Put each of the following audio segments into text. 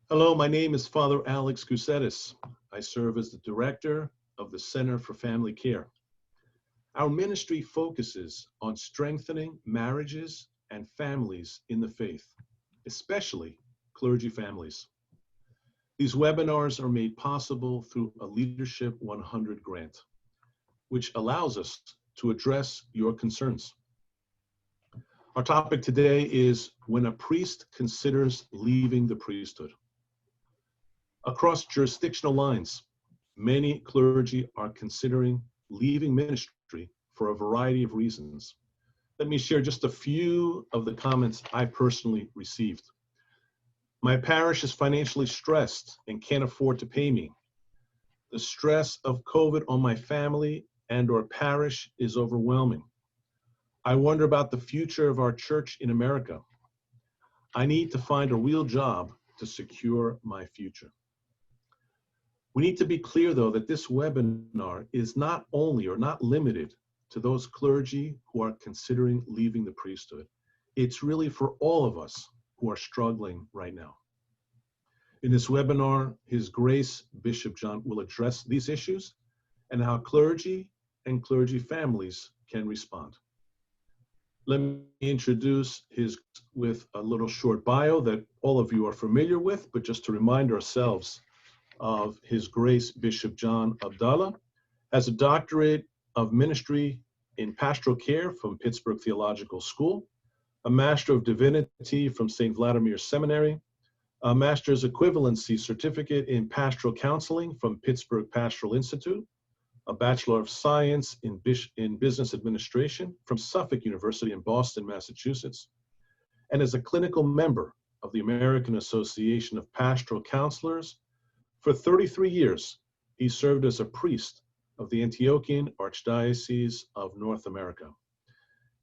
Hello, my name is Father Alex Gusetis. I serve as the director of the Center for Family Care. Our ministry focuses on strengthening marriages and families in the faith, especially clergy families. These webinars are made possible through a Leadership 100 grant, which allows us to address your concerns. Our topic today is when a priest considers leaving the priesthood. Across jurisdictional lines, many clergy are considering leaving ministry for a variety of reasons. Let me share just a few of the comments I personally received. My parish is financially stressed and can't afford to pay me. The stress of COVID on my family and/or parish is overwhelming. I wonder about the future of our church in America. I need to find a real job to secure my future. We need to be clear, though, that this webinar is not only or not limited to those clergy who are considering leaving the priesthood. It's really for all of us who are struggling right now. In this webinar, His Grace Bishop John will address these issues and how clergy and clergy families can respond. Let me introduce with a little short bio that all of you are familiar with, but just to remind ourselves of His Grace Bishop John Abdallah, has a doctorate of ministry in pastoral care from Pittsburgh Theological School, a Master of Divinity from St. Vladimir Seminary, a Master's Equivalency Certificate in Pastoral Counseling from Pittsburgh Pastoral Institute, a Bachelor of Science in Business Administration from Suffolk University in Boston, Massachusetts, and is a clinical member of the American Association of Pastoral Counselors. For 33 years, he served as a priest of the Antiochian Archdiocese of North America.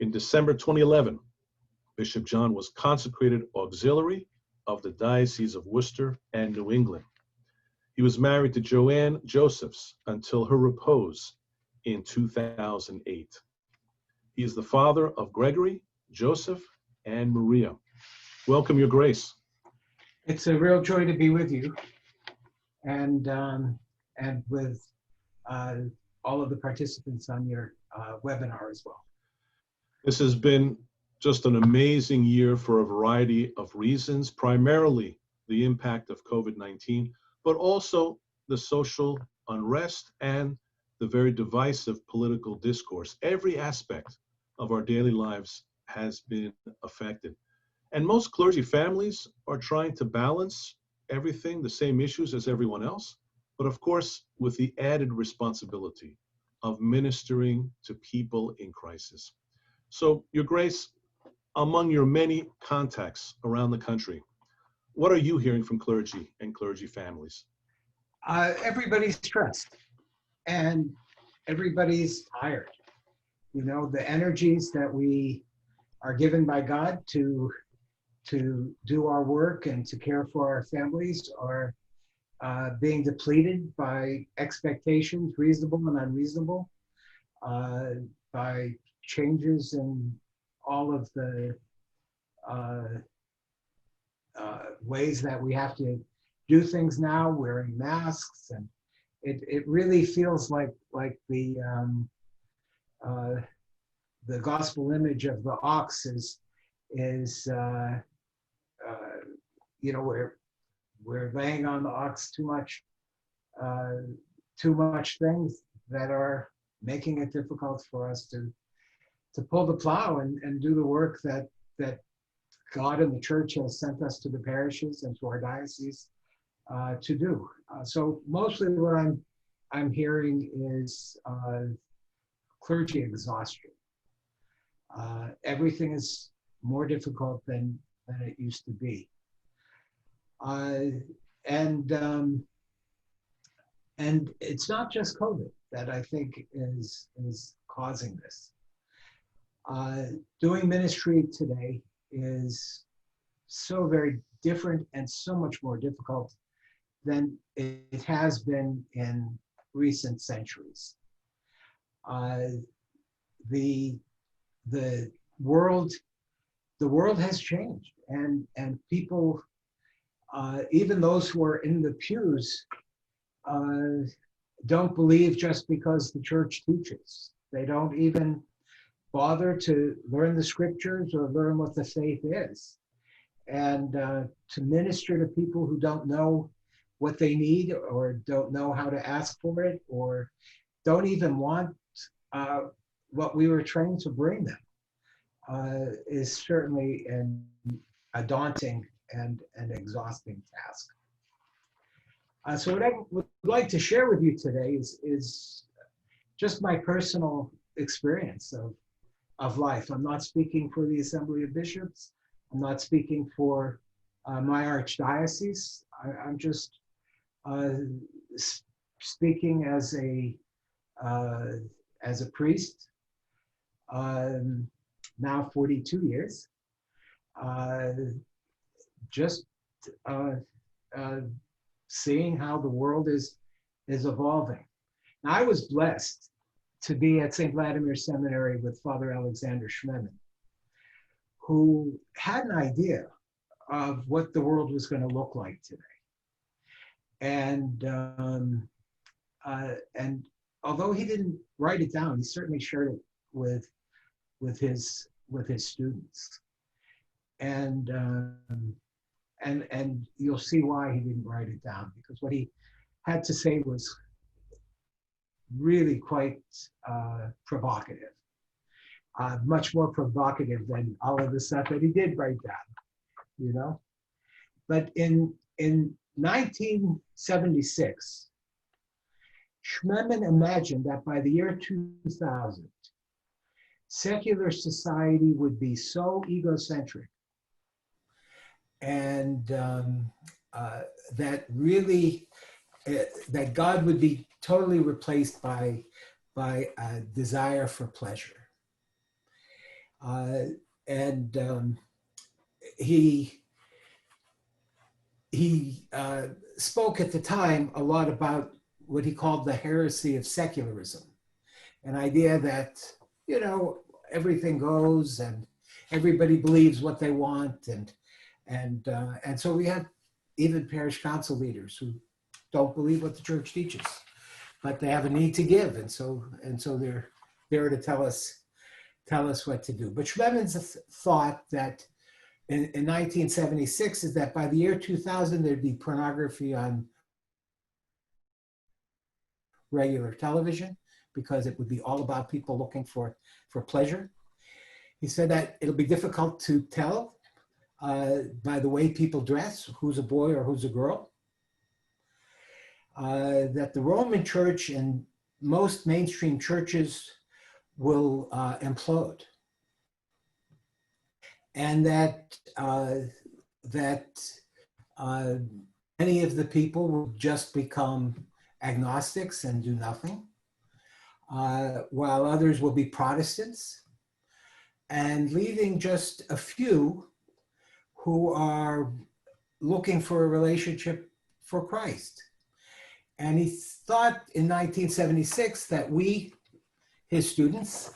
In December 2011, Bishop John was consecrated auxiliary of the Diocese of Worcester and New England. He was married to Joanne Josephs until her repose in 2008. He is the father of Gregory, Joseph, and Maria. Welcome, Your Grace. It's a real joy to be with you and with all of the participants on your webinar as well. This has been just an amazing year for a variety of reasons, primarily the impact of COVID-19, but also the social unrest and the very divisive political discourse. Every aspect of our daily lives has been affected. And most clergy families are trying to balance everything, the same issues as everyone else, but of course, with the added responsibility of ministering to people in crisis. So, Your Grace, among your many contacts around the country, what are you hearing from clergy and clergy families? Everybody's stressed and everybody's tired. You know, the energies that we are given by God to do our work and to care for our families are being depleted by expectations, reasonable and unreasonable, by changes in all of the ways that we have to do things now, wearing masks, and it really feels like the gospel image of the ox is you know, we're laying on the ox too much things that are making it difficult for us to pull the plow and do the work that God and the church has sent us to the parishes and to our diocese to do. So mostly what I'm hearing is clergy exhaustion. Everything is more difficult than it used to be. And it's not just COVID that I think is causing this. Doing ministry today is so very different and so much more difficult than it has been in recent centuries. The world has changed, and people even those who are in the pews don't believe just because the church teaches. They don't even bother to learn the scriptures or learn what the faith is. And to minister to people who don't know what they need or don't know how to ask for it or don't even want what we were trained to bring them is certainly a daunting and an exhausting task. So what I would like to share with you today is just my personal experience of life. I'm not speaking for the Assembly of Bishops. I'm not speaking for my archdiocese. I'm just speaking as a priest, now 42 years, just seeing how the world is evolving. Now, I was blessed to be at St. Vladimir Seminary with Father Alexander Schmemann, who had an idea of what the world was going to look like today. And although he didn't write it down, he certainly shared it with his students. And you'll see why he didn't write it down, because what he had to say was really quite provocative, much more provocative than all of the stuff that he did write down, you know. But in 1976, Schmemann imagined that by the year 2000, secular society would be so egocentric and that really that God would be totally replaced by a desire for pleasure. He spoke at the time a lot about what he called the heresy of secularism, an idea that, you know, everything goes and everybody believes what they want, and so we have even parish council leaders who don't believe what the church teaches, but they have a need to give, and so they're there to tell us what to do. But Schmemann's thought that in 1976 is that by the year 2000 there'd be pornography on regular television, because it would be all about people looking for pleasure. He said that it'll be difficult to tell by the way people dress who's a boy or who's a girl. That the Roman Church and most mainstream churches will implode, and that many of the people will just become agnostics and do nothing, while others will be Protestants, and leaving just a few who are looking for a relationship for Christ. And he thought in 1976 that we, his students,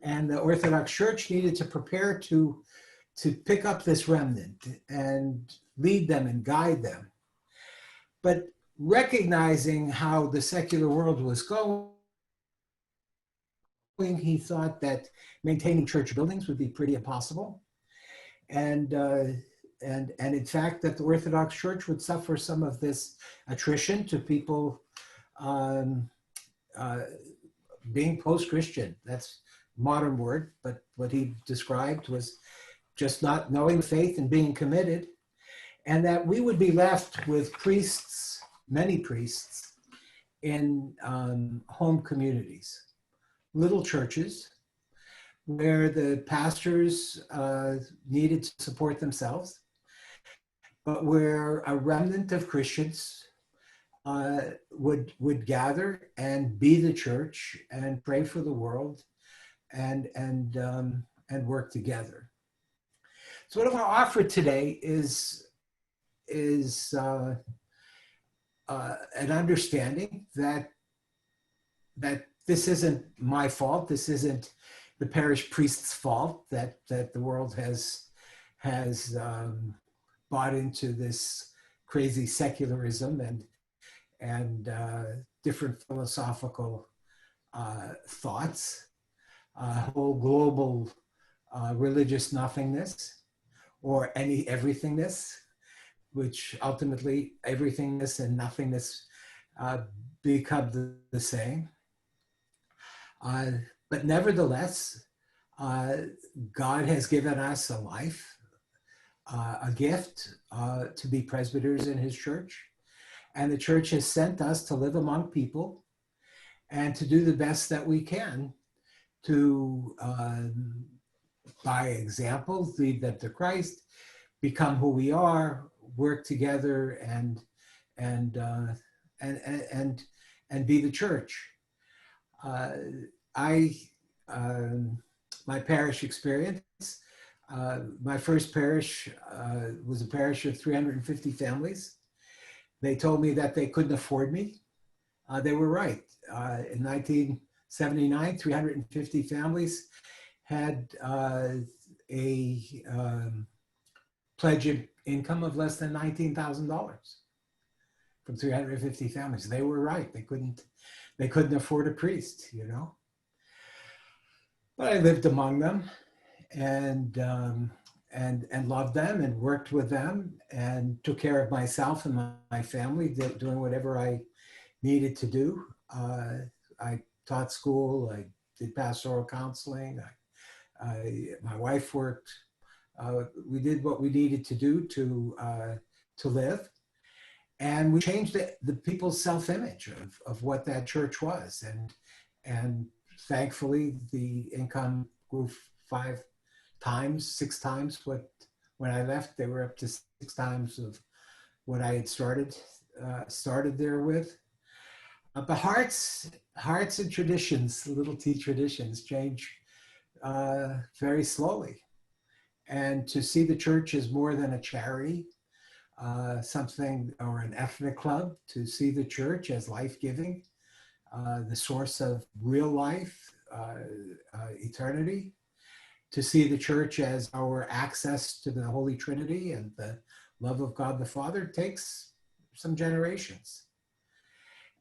and the Orthodox Church needed to prepare to pick up this remnant and lead them and guide them. But recognizing how the secular world was going, he thought that maintaining church buildings would be pretty impossible. And in fact, that the Orthodox Church would suffer some of this attrition to people being post-Christian. That's a modern word, but what he described was just not knowing the faith and being committed, and that we would be left with priests, many priests, in home communities, little churches, where the pastors needed to support themselves, but where a remnant of Christians would gather and be the church and pray for the world and work together. So what I want to offer today is an understanding that this isn't my fault. This isn't the parish priest's fault that the world has bought into this crazy secularism and different philosophical thoughts, whole global religious nothingness, or any everythingness, which ultimately everythingness and nothingness become the same. But nevertheless, God has given us a life, a gift to be presbyters in his church. And the church has sent us to live among people and to do the best that we can to, by example, lead them to Christ, become who we are, work together, and be the church. My parish experience, my first parish was a parish of 350 families. They told me that they couldn't afford me. They were right. In 1979, 350 families had a pledge income of less than $19,000 from 350 families. They were right. They couldn't afford a priest, you know. But I lived among them and loved them and worked with them and took care of myself and my family, doing whatever I needed to do. I taught school. I did pastoral counseling. My wife worked. We did what we needed to do to live. And we changed the people's self-image of what that church was. And thankfully, the income grew 5 times, 6 times when I left. They were up to 6 times of what I had started there with. But hearts and traditions, little t traditions, change very slowly. And to see the church as more than a charity, something or an ethnic club, to see the church as life-giving, the source of real life, eternity, to see the church as our access to the Holy Trinity and the love of God the Father takes some generations.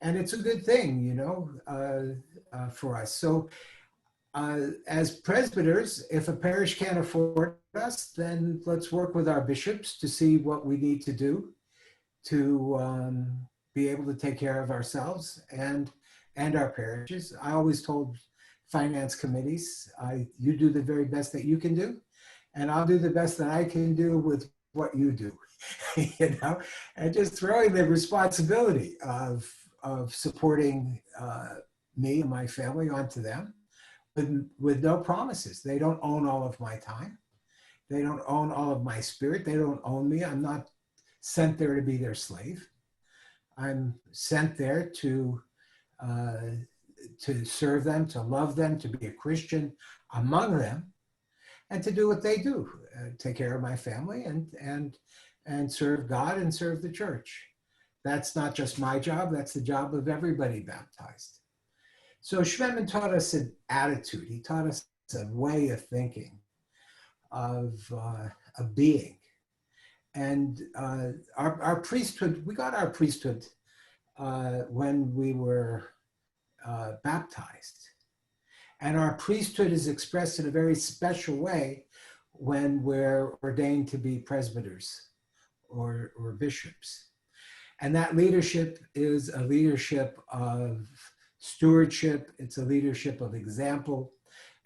And it's a good thing, you know, for us. So as presbyters, if a parish can't afford us, then let's work with our bishops to see what we need to do to be able to take care of ourselves and our parishes. I always told finance committees, you do the very best that you can do, and I'll do the best that I can do with what you do, you know, and just throwing the responsibility of supporting me and my family onto them with no promises. They don't own all of my time. They don't own all of my spirit. They don't own me. I'm not sent there to be their slave. I'm sent there to serve them, to love them, to be a Christian among them, and to do what they do, take care of my family and serve God and serve the church. That's not just my job, that's the job of everybody baptized. So Schmemann taught us an attitude. He taught us a way of thinking, of being. And our priesthood, we got our priesthood when we were baptized. And our priesthood is expressed in a very special way when we're ordained to be presbyters or bishops. And that leadership is a leadership of stewardship. It's a leadership of example.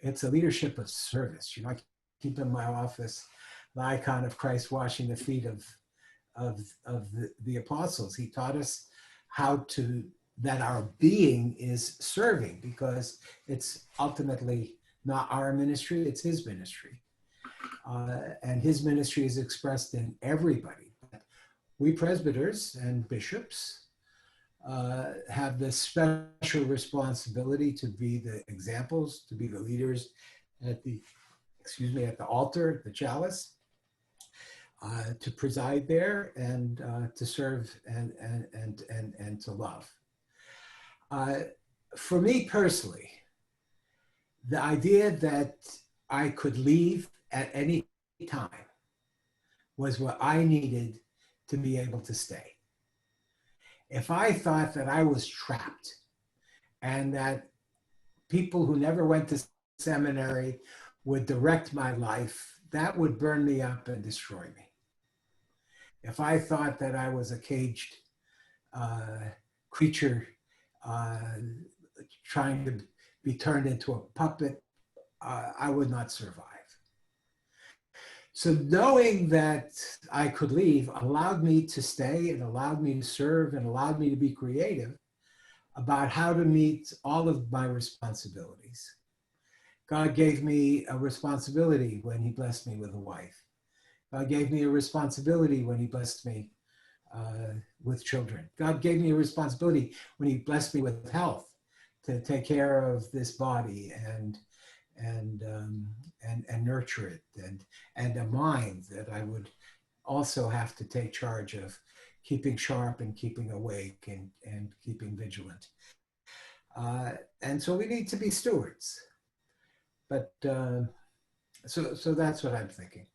It's a leadership of service. You know, I keep in my office the icon of Christ washing the feet of the apostles. He taught us that our being is serving, because it's ultimately not our ministry, it's his ministry. And his ministry is expressed in everybody. We presbyters and bishops have this special responsibility to be the examples, to be the leaders at the altar, the chalice, to preside there and to serve and to love. For me personally, the idea that I could leave at any time was what I needed to be able to stay. If I thought that I was trapped and that people who never went to seminary would direct my life, that would burn me up and destroy me. If I thought that I was a caged creature trying to be turned into a puppet, I would not survive. So knowing that I could leave allowed me to stay and allowed me to serve and allowed me to be creative about how to meet all of my responsibilities. God gave me a responsibility when he blessed me with a wife. God gave me a responsibility when he blessed me with children. God gave me a responsibility when he blessed me with health to take care of this body and nurture it, and a mind that I would also have to take charge of keeping sharp and keeping awake and keeping vigilant. And so we need to be stewards. But so that's what I'm thinking.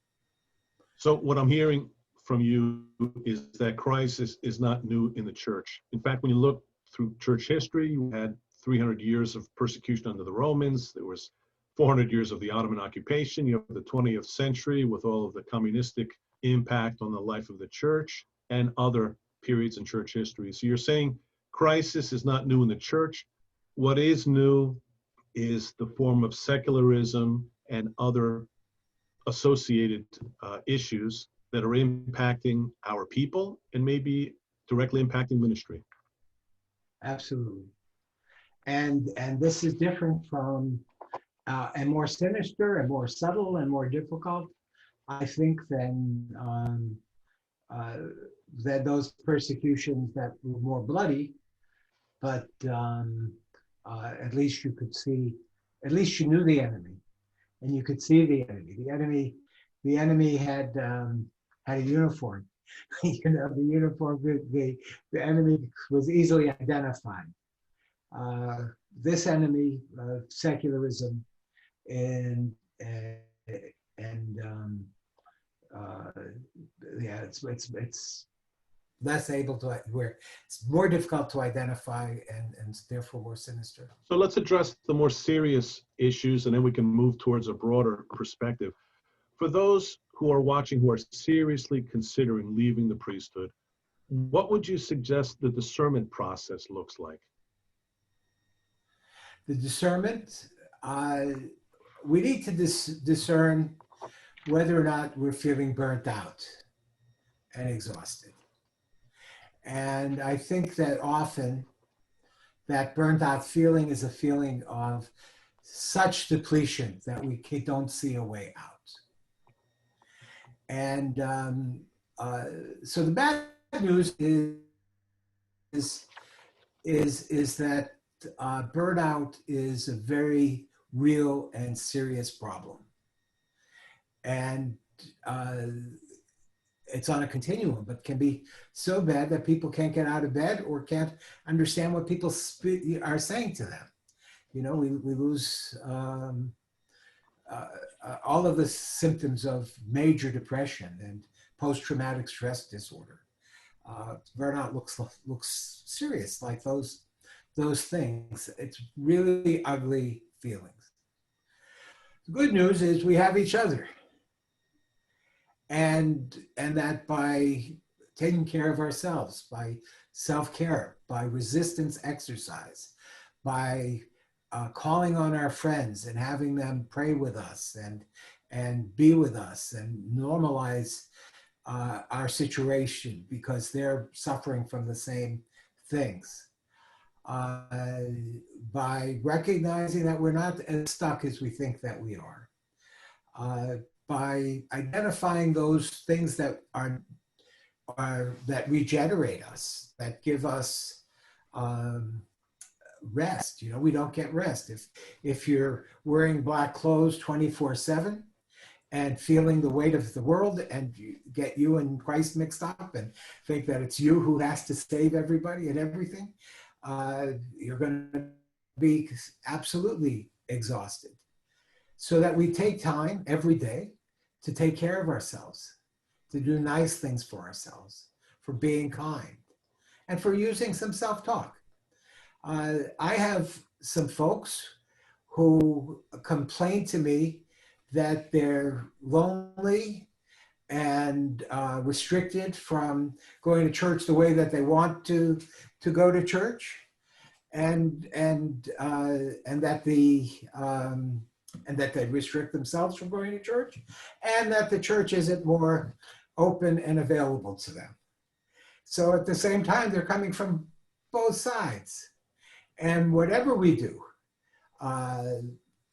So what I'm hearing from you is that crisis is not new in the church. In fact, when you look through church history, you had 300 years of persecution under the Romans. There was 400 years of the Ottoman occupation. You have the 20th century with all of the communistic impact on the life of the church and other periods in church history. So you're saying crisis is not new in the church. What is new is the form of secularism and other associated issues that are impacting our people and maybe directly impacting ministry. Absolutely. And this is different from and more sinister and more subtle and more difficult, I think, than those persecutions that were more bloody. But at least you could see, at least you knew the enemy, and you could see the enemy. The enemy had a uniform. You know, the uniform, the enemy was easily identified. This enemy, secularism, and yeah, it's less able to, where it's more difficult to identify and therefore more sinister. So let's address the more serious issues, and then we can move towards a broader perspective. For those who are watching who are seriously considering leaving the priesthood, what would you suggest the discernment process looks like? The discernment, we need to discern whether or not we're feeling burnt out and exhausted. And I think that often that burnt out feeling is a feeling of such depletion that we don't see a way out. And so the bad news is that burnout is a very real and serious problem. And it's on a continuum, but can be so bad that people can't get out of bed or can't understand what people are saying to them. You know, we lose all of the symptoms of major depression and post-traumatic stress disorder. Burnout looks serious, like those things. It's really ugly feelings. The good news is we have each other. And that by taking care of ourselves, by self-care, by resistance exercise, by calling on our friends and having them pray with us and be with us and normalize our situation because they're suffering from the same things. By recognizing that we're not as stuck as we think that we are. By identifying those things that are that regenerate us, that give us rest. You know, we don't get rest if you're wearing black clothes 24/7 and feeling the weight of the world, and you get you and Christ mixed up and think that it's you who has to save everybody and everything. You're going to be absolutely exhausted. So that we take time every day to take care of ourselves, to do nice things for ourselves, for being kind, and for using some self-talk. I have some folks who complain to me that they're lonely and restricted from going to church the way that they want to go to church, and that they restrict themselves from going to church, and that the church isn't more open and available to them. So at the same time, they're coming from both sides. And whatever we do,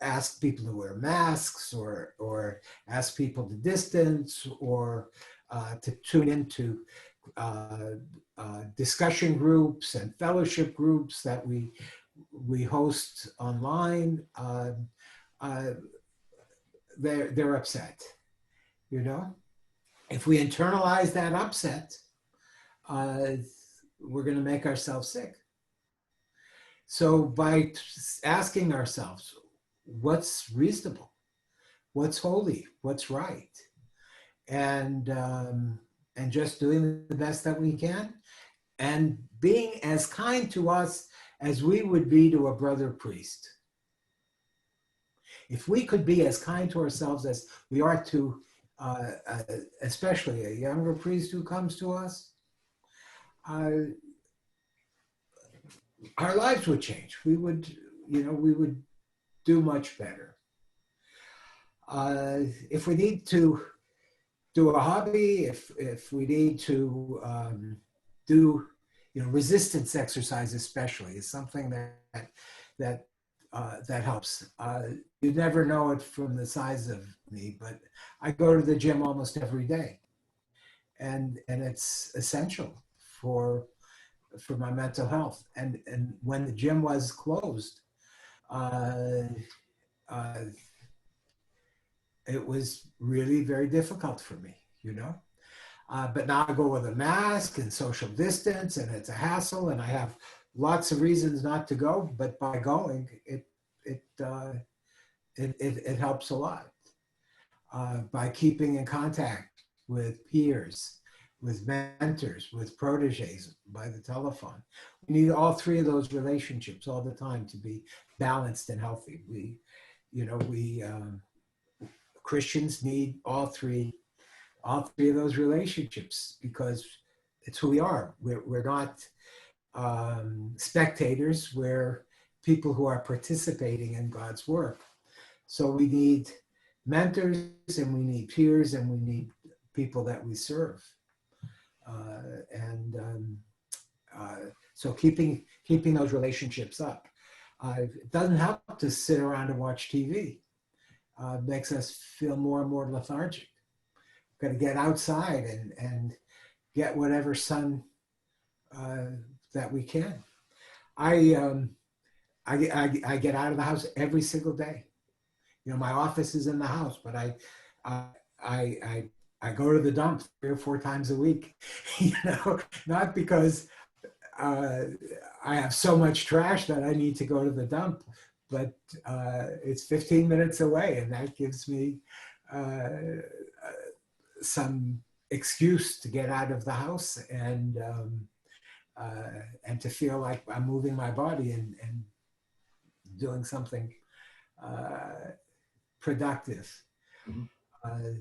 ask people to wear masks, or ask people to distance, or to tune into discussion groups and fellowship groups that we host online, they're upset. You know, if we internalize that upset, we're going to make ourselves sick. So by asking ourselves, what's reasonable, what's holy, what's right, and just doing the best that we can, and being as kind to us as we would be to a brother priest. If we could be as kind to ourselves as we are to especially a younger priest who comes to us, our lives would change. We would do much better. If we need to do a hobby, if we need to do resistance exercise, especially, is something that helps. You never know it from the size of me, but I go to the gym almost every day, and it's essential for my mental health. And when the gym was closed, it was really very difficult for me, but now I go with a mask and social distance, and it's a hassle, and I have lots of reasons not to go, but by going, it helps a lot. By keeping in contact with peers, with mentors, with proteges, by the telephone. We need all three of those relationships all the time to be balanced and healthy. Christians need all three of those relationships, because it's who we are. We're not spectators. We're people who are participating in God's work. So we need mentors, and we need peers, and we need people that we serve. So keeping those relationships up. It doesn't help to sit around and watch TV. It makes us feel more and more lethargic. Got to get outside and get whatever sun that we can. I get out of the house every single day. My office is in the house, but I go to the dump 3 or 4 times a week, not because I have so much trash that I need to go to the dump, but it's 15 minutes away, and that gives me some excuse to get out of the house and to feel like I'm moving my body and doing something productive. Mm-hmm.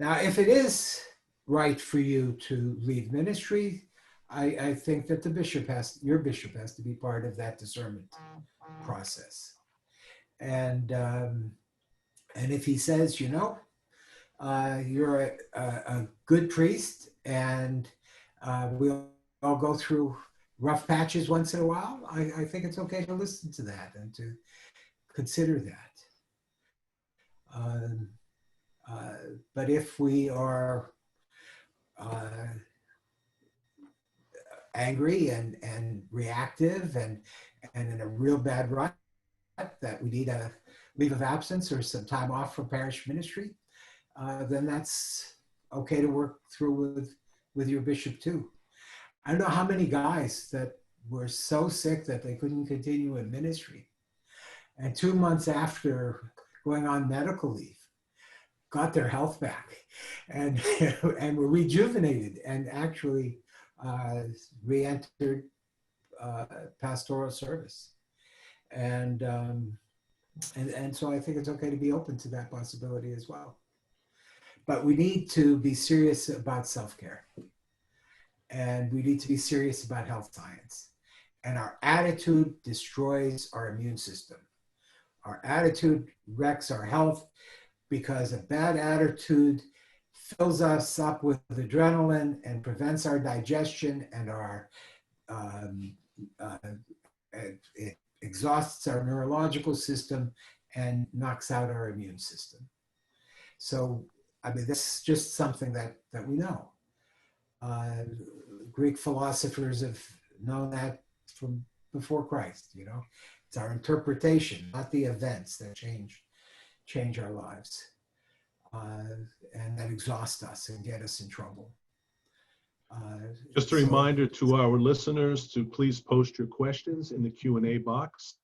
Now, if it is right for you to leave ministry, I think that your bishop has to be part of that discernment process. And if he says, you're a good priest, and we'll all go through rough patches once in a while, I think it's okay to listen to that and to consider that. But if we are angry and reactive and in a real bad rut, that we need a leave of absence or some time off from parish ministry, then that's okay to work through with your bishop too. I don't know how many guys that were so sick that they couldn't continue in ministry, and 2 months after going on medical leave, got their health back and were rejuvenated and actually re-entered pastoral service. And so I think it's okay to be open to that possibility as well. But we need to be serious about self-care. And we need to be serious about health science. And our attitude destroys our immune system. Our attitude wrecks our health because a bad attitude fills us up with adrenaline and prevents our digestion and it exhausts our neurological system and knocks out our immune system. So, I mean, this is just something that we know. Greek philosophers have known that from before Christ, you know. It's our interpretation, not the events that change our lives and that exhaust us and get us in trouble. Just a reminder to our listeners to please post your questions in the Q&A box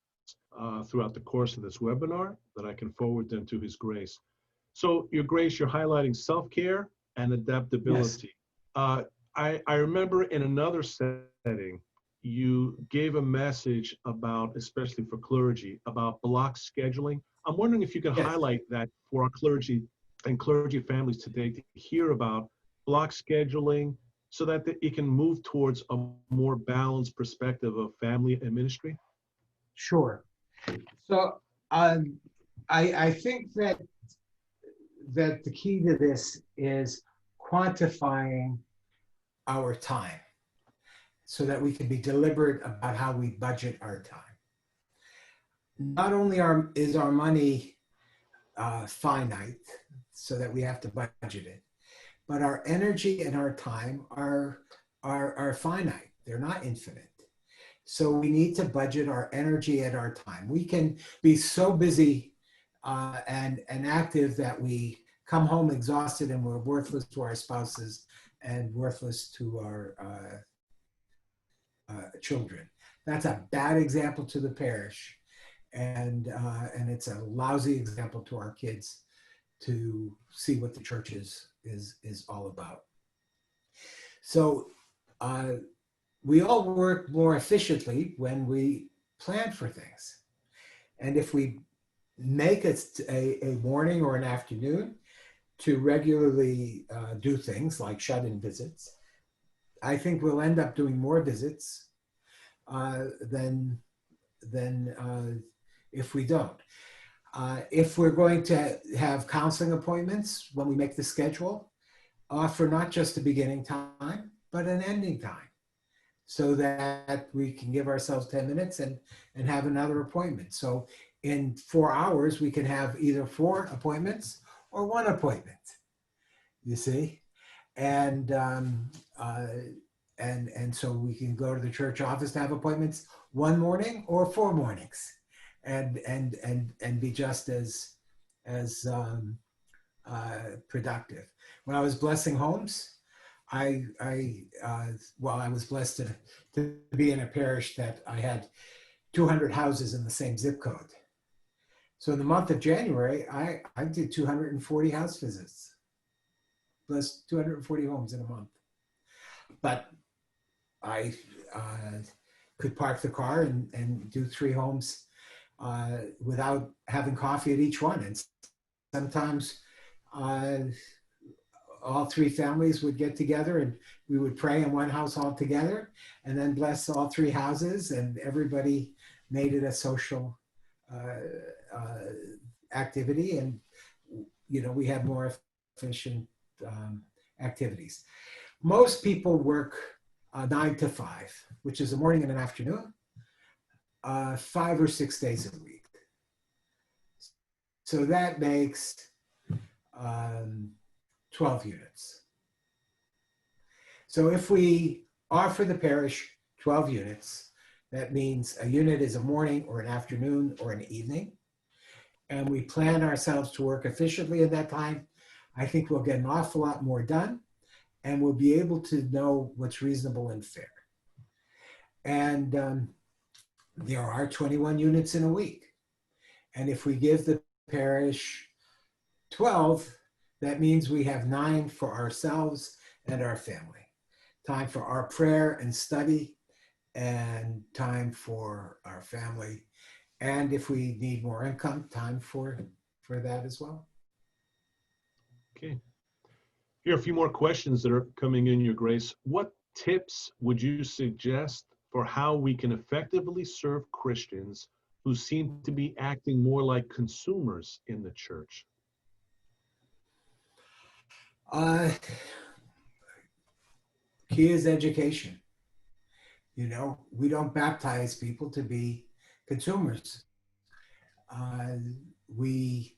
throughout the course of this webinar, that I can forward them to His Grace. So, Your Grace, you're highlighting self-care and adaptability. Yes. I remember in another setting, you gave a message about, especially for clergy, about block scheduling. I'm wondering if you could highlight that for our clergy and clergy families today to hear about block scheduling, so that it can move towards a more balanced perspective of family and ministry? Sure. So I think that the key to this is quantifying our time so that we can be deliberate about how we budget our time. Not only is our money finite, so that we have to budget it, but our energy and our time are finite. They're not infinite. So we need to budget our energy and our time. We can be so busy and active that we come home exhausted and we're worthless to our spouses and worthless to our children. That's a bad example to the parish, and it's a lousy example to our kids to see what the church is all about. So we all work more efficiently when we plan for things. And if we make it a morning or an afternoon to regularly do things like shut-in visits, I think we'll end up doing more visits than if we don't. If we're going to have counseling appointments when we make the schedule, offer not just a beginning time, but an ending time, so that we can give ourselves 10 minutes and have another appointment. So in 4 hours, we can have either 4 appointments or 1 appointment, you see? And so we can go to the church office to have appointments 1 morning or 4 mornings. And be just as productive. When I was blessing homes, I was blessed to be in a parish that I had 200 houses in the same zip code. So in the month of January, I did 240 house visits, plus 240 homes in a month. But I could park the car and do 3 homes without having coffee at each one. And sometimes all 3 families would get together and we would pray in one house all together and then bless all 3 houses, and everybody made it a social activity, and we had more efficient activities. Most people work 9 to 5, which is a morning and an afternoon, 5 or 6 days a week. So that makes 12 units. So if we offer the parish 12 units, that means a unit is a morning or an afternoon or an evening, and we plan ourselves to work efficiently in that time, I think we'll get an awful lot more done, and we'll be able to know what's reasonable and fair. And there are 21 units in a week. And if we give the parish 12, that means we have 9 for ourselves and our family. time for our prayer and study, and time for our family. And if we need more income, time for that as well. Okay. Here are a few more questions that are coming in, Your Grace. What tips would you suggest for how we can effectively serve Christians who seem to be acting more like consumers in the church? Key is education. We don't baptize people to be consumers. Uh, we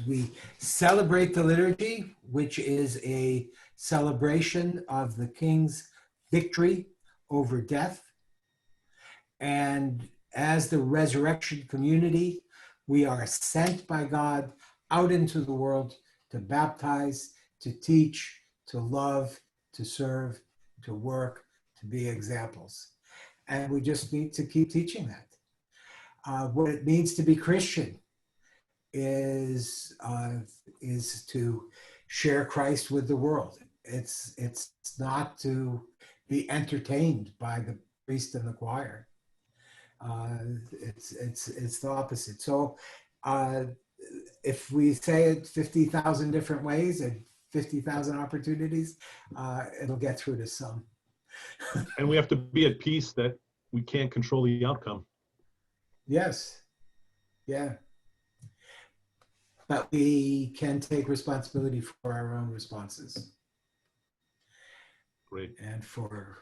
we celebrate the liturgy, which is a celebration of the King's victory over death. And as the resurrection community, we are sent by God out into the world to baptize, to teach, to love, to serve, to work, to be examples. And we just need to keep teaching that. What it means to be Christian is to share Christ with the world. It's not to be entertained by the priest and the choir. It's the opposite. So if we say it 50,000 different ways and 50,000 opportunities, it'll get through to some. And we have to be at peace that we can't control the outcome. Yes. Yeah. But we can take responsibility for our own responses. Great. And for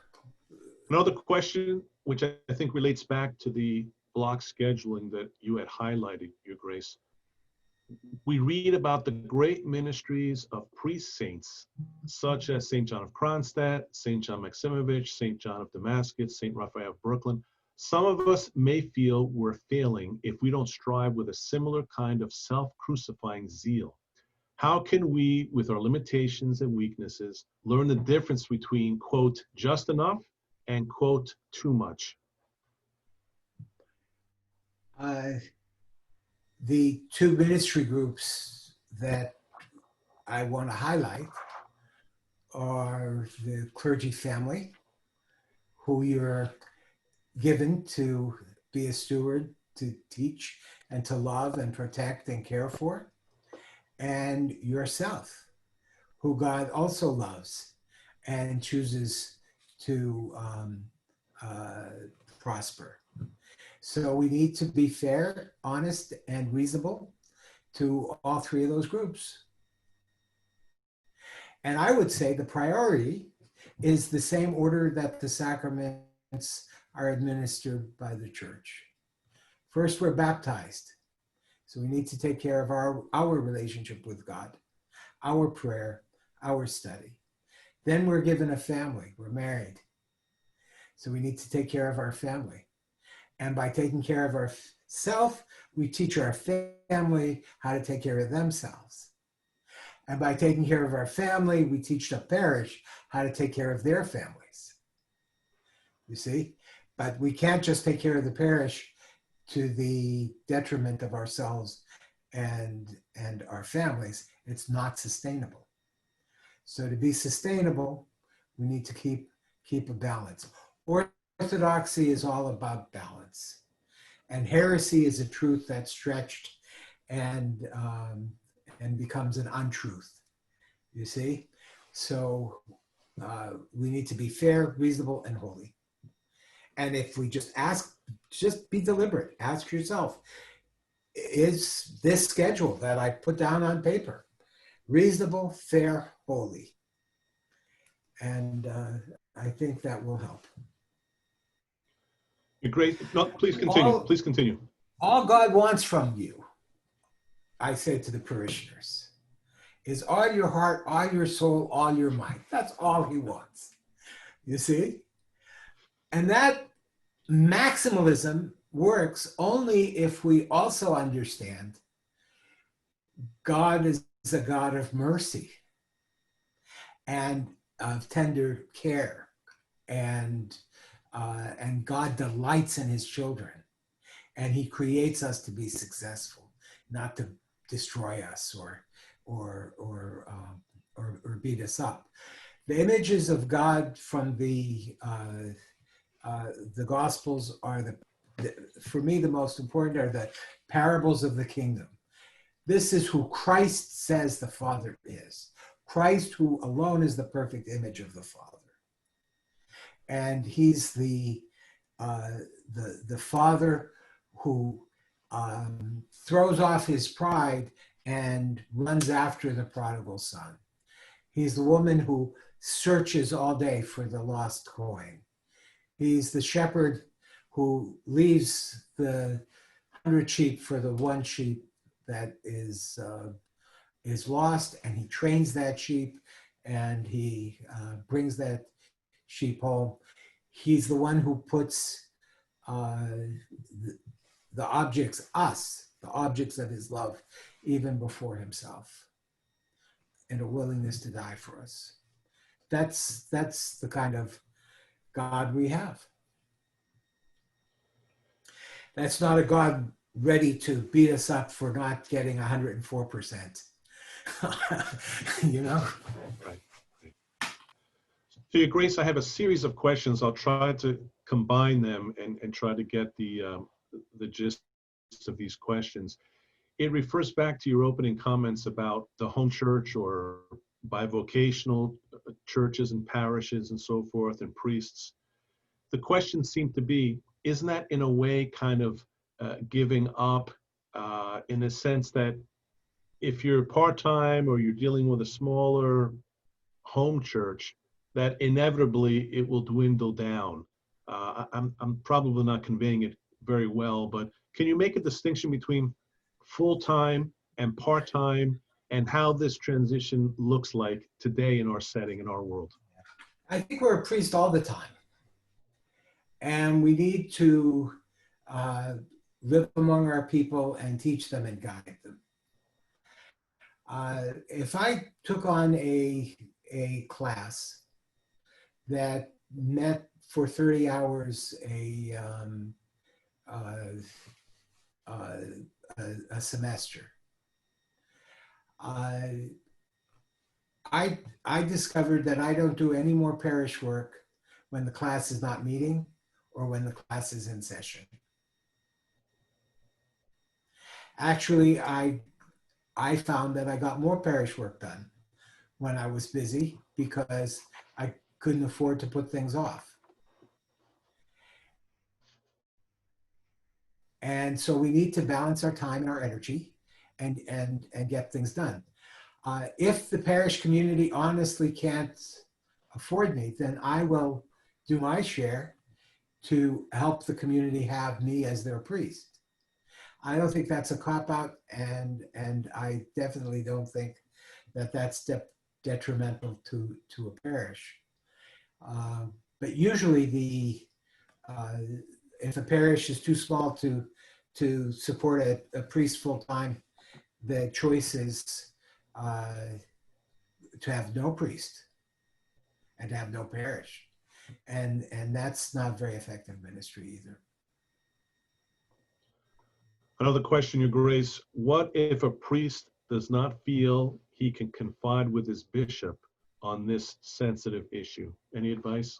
another question, which I think relates back to the block scheduling that you had highlighted, Your Grace. We read about the great ministries of priest saints, such as St. John of Kronstadt, St. John Maximovich, St. John of Damascus, St. Raphael of Brooklyn. Some of us may feel we're failing if we don't strive with a similar kind of self-crucifying zeal. How can we, with our limitations and weaknesses, learn the difference between, quote, just enough and, quote, too much? The two ministry groups that I want to highlight are the clergy family, who you're given to be a steward, to teach and to love and protect and care for, and yourself, who God also loves and chooses to prosper. So we need to be fair, honest, and reasonable to all three of those groups. And I would say the priority is the same order that the sacraments are administered by the church. First, we're baptized. So we need to take care of our relationship with God, our prayer, our study. Then we're given a family. We're married. So we need to take care of our family. And by taking care of ourselves, we teach our family how to take care of themselves. And by taking care of our family, we teach the parish how to take care of their families. You see? But we can't just take care of the parish to the detriment of ourselves and our families. It's not sustainable. So to be sustainable, we need to keep a balance. Orthodoxy is all about balance. And heresy is a truth that's stretched and becomes an untruth, you see? So we need to be fair, reasonable, and holy. And if we just be deliberate. Ask yourself, is this schedule that I put down on paper reasonable, fair, holy? And I think that will help. Great. No, please continue. Please continue. All God wants from you, I say to the parishioners, is all your heart, all your soul, all your mind. That's all he wants. You see? And that maximalism works only if we also understand God is a God of mercy and of tender care, and God delights in his children, and he creates us to be successful, not to destroy us or beat us up. The images of God from the Gospels are for me, the most important are the parables of the kingdom. This is who Christ says the Father is. Christ, who alone is the perfect image of the Father. And he's the Father who throws off his pride and runs after the prodigal son. He's the woman who searches all day for the lost coin. He's the shepherd who leaves the 100 sheep for the one sheep that is lost, and he trains that sheep, and he brings that sheep home. He's the one who puts the objects, the objects of his love, even before himself, in a willingness to die for us. That's the kind of God we have. That's not a God ready to beat us up for not getting 104%. You know? Right. So, Your Grace, I have a series of questions. I'll try to combine them and try to get the gist of these questions. It refers back to your opening comments about the home church or bivocational churches and parishes and so forth, and priests. The questions seem to be, isn't that in a way kind of giving up in the sense that if you're part-time or you're dealing with a smaller home church, that inevitably it will dwindle down? I'm probably not conveying it very well, but can you make a distinction between full-time and part-time and how this transition looks like today in our setting, in our world? I think we're a priest all the time. And we need to live among our people and teach them and guide them. If I took on a class that met for 30 hours a semester, I discovered that I don't do any more parish work when the class is not meeting or when the class is in session. Actually, I found that I got more parish work done when I was busy because I couldn't afford to put things off. And so we need to balance our time and our energy and get things done. If the parish community honestly can't afford me, then I will do my share to help the community have me as their priest. I don't think that's a cop-out, and I definitely don't think that that's detrimental to a parish. But usually if a parish is too small to support a priest full-time, the choice is to have no priest and to have no parish. And that's not very effective ministry either. Another question, Your Grace. What if a priest does not feel he can confide with his bishop on this sensitive issue? Any advice?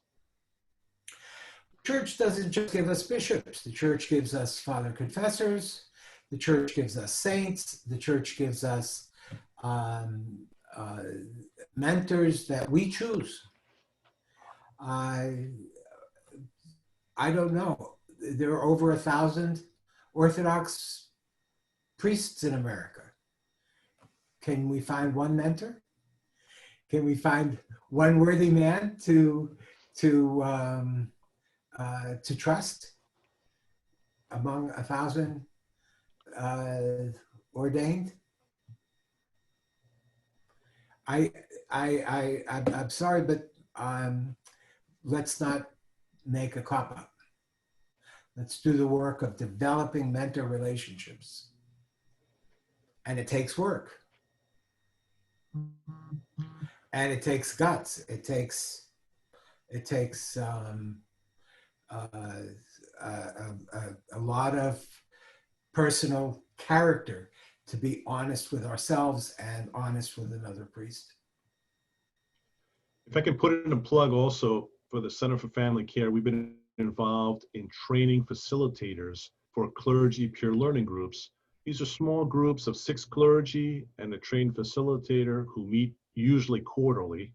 The church doesn't just give us bishops. The church gives us father confessors. The church gives us saints. The church gives us mentors that we choose. I don't know. There are over 1,000 Orthodox priests in America. Can we find one mentor? Can we find one worthy man to trust among 1,000 ordained? I'm sorry, but let's not make a cop-out. Let's do the work of developing mentor relationships. And it takes work. And it takes guts. It takes a lot of personal character to be honest with ourselves and honest with another priest. If I can put in a plug also for the Center for Family Care, we've been involved in training facilitators for clergy peer learning groups. These are small groups of 6 clergy and a trained facilitator who meet usually quarterly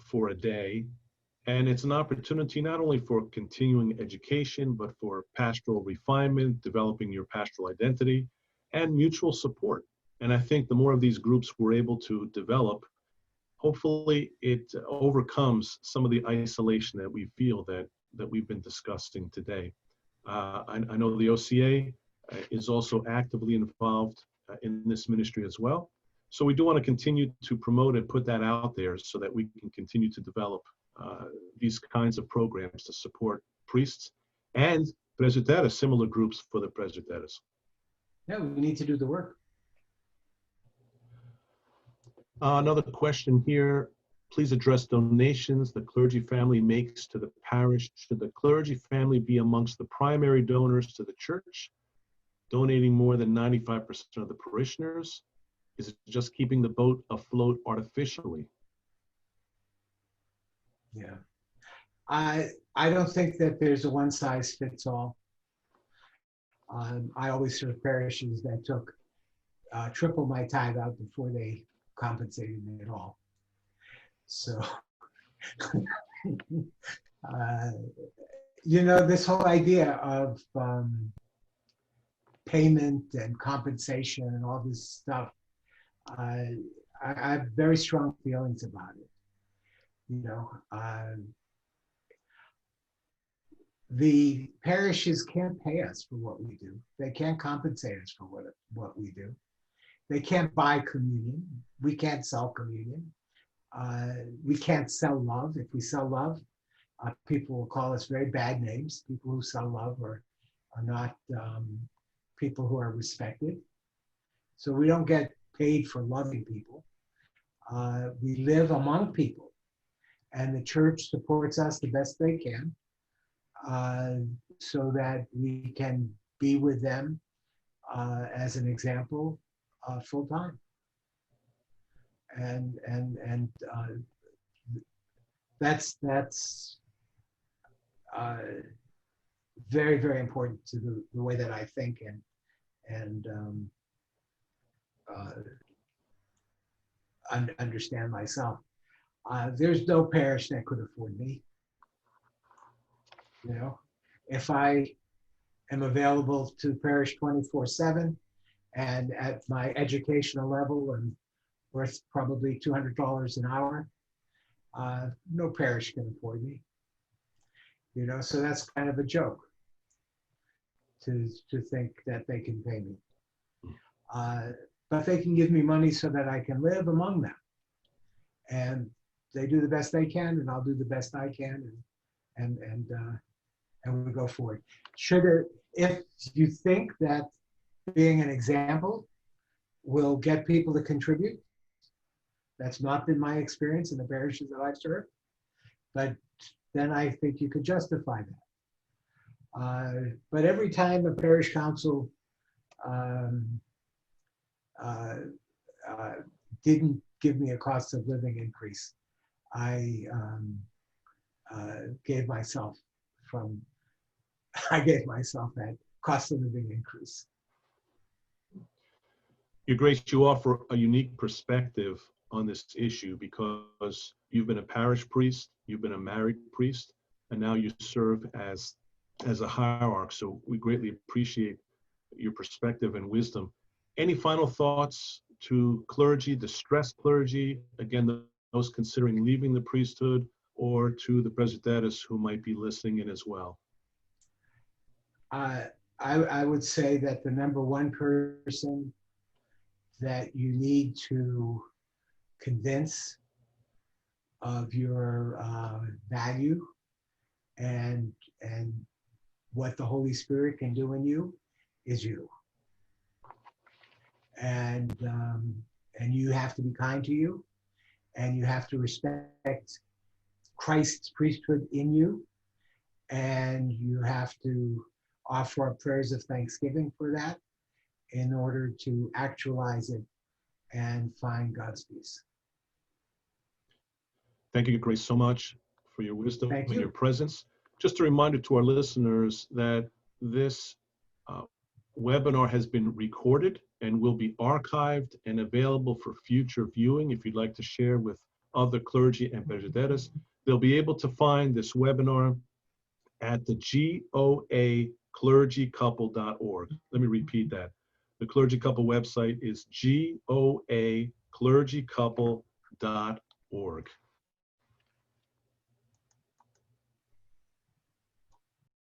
for a day. And it's an opportunity not only for continuing education, but for pastoral refinement, developing your pastoral identity, and mutual support. And I think the more of these groups we're able to develop, hopefully it overcomes some of the isolation that we feel that we've been discussing today. I know the OCA is also actively involved in this ministry as well. So we do want to continue to promote and put that out there so that we can continue to develop these kinds of programs to support priests and presbyteros, similar groups for the presbyteros. Yeah, we need to do the work. Another question here. Please address donations the clergy family makes to the parish. Should the clergy family be amongst the primary donors to the church, donating more than 95% of the parishioners? Is it just keeping the boat afloat artificially? Yeah. I don't think that there's a one size fits all. I always served parishes that took triple my tithe out before they compensated me at all. So, this whole idea of payment and compensation and all this stuff, I have very strong feelings about it. The parishes can't pay us for what we do. They can't compensate us for what we do. They can't buy communion. We can't sell communion. We can't sell love. If we sell love, people will call us very bad names. People who sell love are not people who are respected. So we don't get paid for loving people. We live among people, and the church supports us the best they can so that we can be with them as an example full time. And that's very, very important to the way that I think and understand myself. There's no parish that could afford me. If I am available to parish 24/7 and at my educational level and worth probably $200 an hour, no parish can afford me. So that's kind of a joke to think that they can pay me. But they can give me money so that I can live among them. And they do the best they can, and I'll do the best I can, and we go forward. If you think that being an example will get people to contribute, that's not been my experience in the parishes that I've served, but then I think you could justify that. But every time a parish council didn't give me a cost of living increase, I gave myself that cost of living increase. Your Grace, you offer a unique perspective on this issue because you've been a parish priest, you've been a married priest, and now you serve as a hierarch. So we greatly appreciate your perspective and wisdom. Any final thoughts to clergy, distressed clergy, again, those considering leaving the priesthood, or to the presbyteros who might be listening in as well? I would say that the number one person that you need to convince of your value and what the Holy Spirit can do in you is you. And you have to be kind to you, and you have to respect Christ's priesthood in you, and you have to offer up prayers of thanksgiving for that in order to actualize it and find God's peace. Thank you, Grace, so much for your wisdom Thank and you. your presence. Just a reminder to our listeners that this webinar has been recorded and will be archived and available for future viewing. If you'd like to share with other clergy and Benedettas, they'll be able to find this webinar at the goaclergycouple.org. Let me repeat that. The Clergy Couple website is goaclergycouple.org.